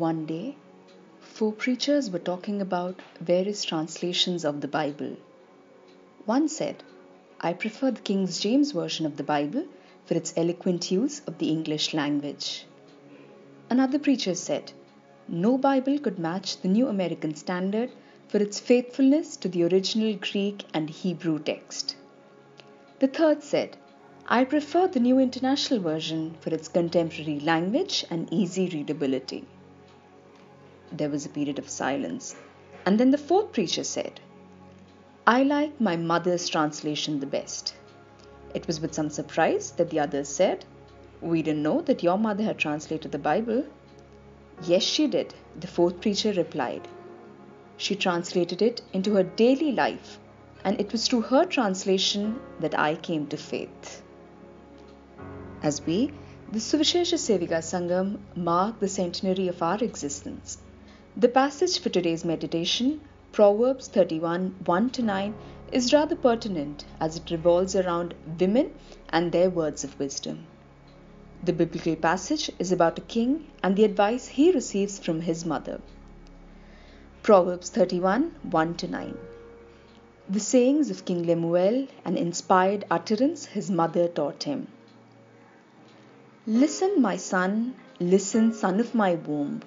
One day, four preachers were talking about various translations of the Bible. One said, "I prefer the King James Version of the Bible for its eloquent use of the English language." Another preacher said, "No Bible could match the New American Standard for its faithfulness to the original Greek and Hebrew text." The third said, "I prefer the New International Version for its contemporary language and easy readability." There was a period of silence, and then the fourth preacher said, "I like my mother's translation the best." It was with some surprise that the others said, "We didn't know that your mother had translated the Bible." "Yes, she did," the fourth preacher replied. "She translated it into her daily life, and it was through her translation that I came to faith." As we, the Suvishesha Sevika Sangham, mark the centenary of our existence, the passage for today's meditation, Proverbs 31, 1-9, is rather pertinent as it revolves around women and their words of wisdom. The biblical passage is about a king and the advice he receives from his mother. Proverbs 31, 1-9. The sayings of King Lemuel, an inspired utterance his mother taught him. "Listen, my son, listen, son of my womb.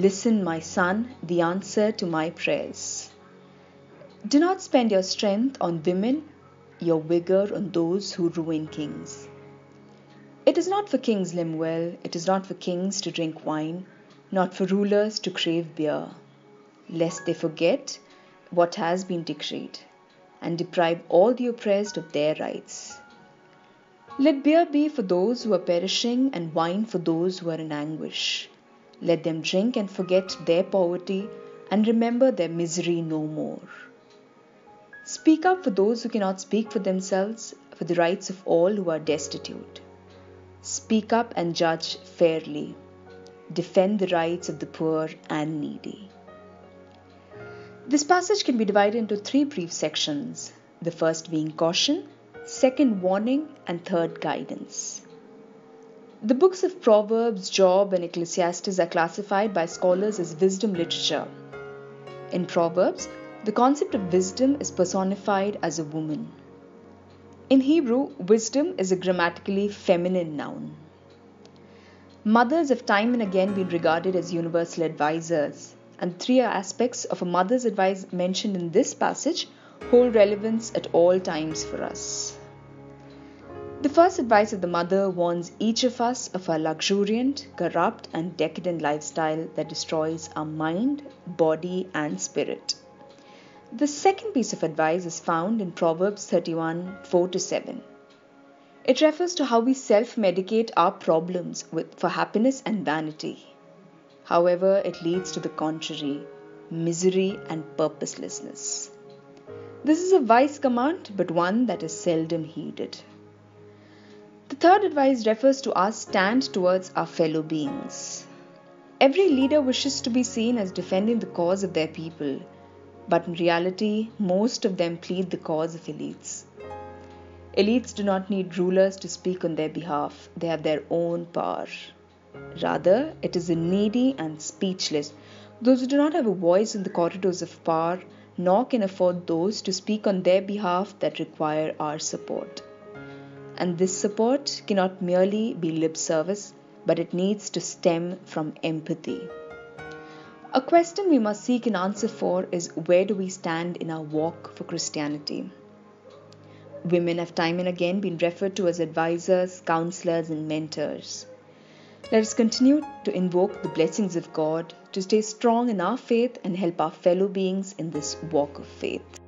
Listen, my son, the answer to my prayers. Do not spend your strength on women, your vigor on those who ruin kings." It is not for kings, Lemuel, it is not for kings to drink wine, not for rulers to crave beer, lest they forget what has been decreed, and deprive all the oppressed of their rights. Let beer be for those who are perishing, and wine for those who are in anguish. Let them drink and forget their poverty, and remember their misery no more. Speak up for those who cannot speak for themselves, for the rights of all who are destitute. Speak up and judge fairly. Defend the rights of the poor and needy. This passage can be divided into three brief sections, the first being caution, second warning, and third guidance. The books of Proverbs, Job, and Ecclesiastes are classified by scholars as wisdom literature. In Proverbs, the concept of wisdom is personified as a woman. In Hebrew, wisdom is a grammatically feminine noun. Mothers have time and again been regarded as universal advisors, and three aspects of a mother's advice mentioned in this passage hold relevance at all times for us. The first advice of the mother warns each of us of our luxuriant, corrupt, and decadent lifestyle that destroys our mind, body, and spirit. The second piece of advice is found in Proverbs 31, 4-7. It refers to how we self-medicate our problems for happiness and vanity. However, it leads to the contrary, misery and purposelessness. This is a wise command, but one that is seldom heeded. The third advice refers to our stand towards our fellow beings. Every leader wishes to be seen as defending the cause of their people, but in reality, most of them plead the cause of elites. Elites do not need rulers to speak on their behalf. They have their own power. Rather, it is the needy and speechless, those who do not have a voice in the corridors of power, nor can afford those to speak on their behalf, that require our support. And this support cannot merely be lip service, but it needs to stem from empathy. A question we must seek an answer for is, where do we stand in our walk for Christianity? Women have time and again been referred to as advisors, counselors, and mentors. Let us continue to invoke the blessings of God to stay strong in our faith and help our fellow beings in this walk of faith.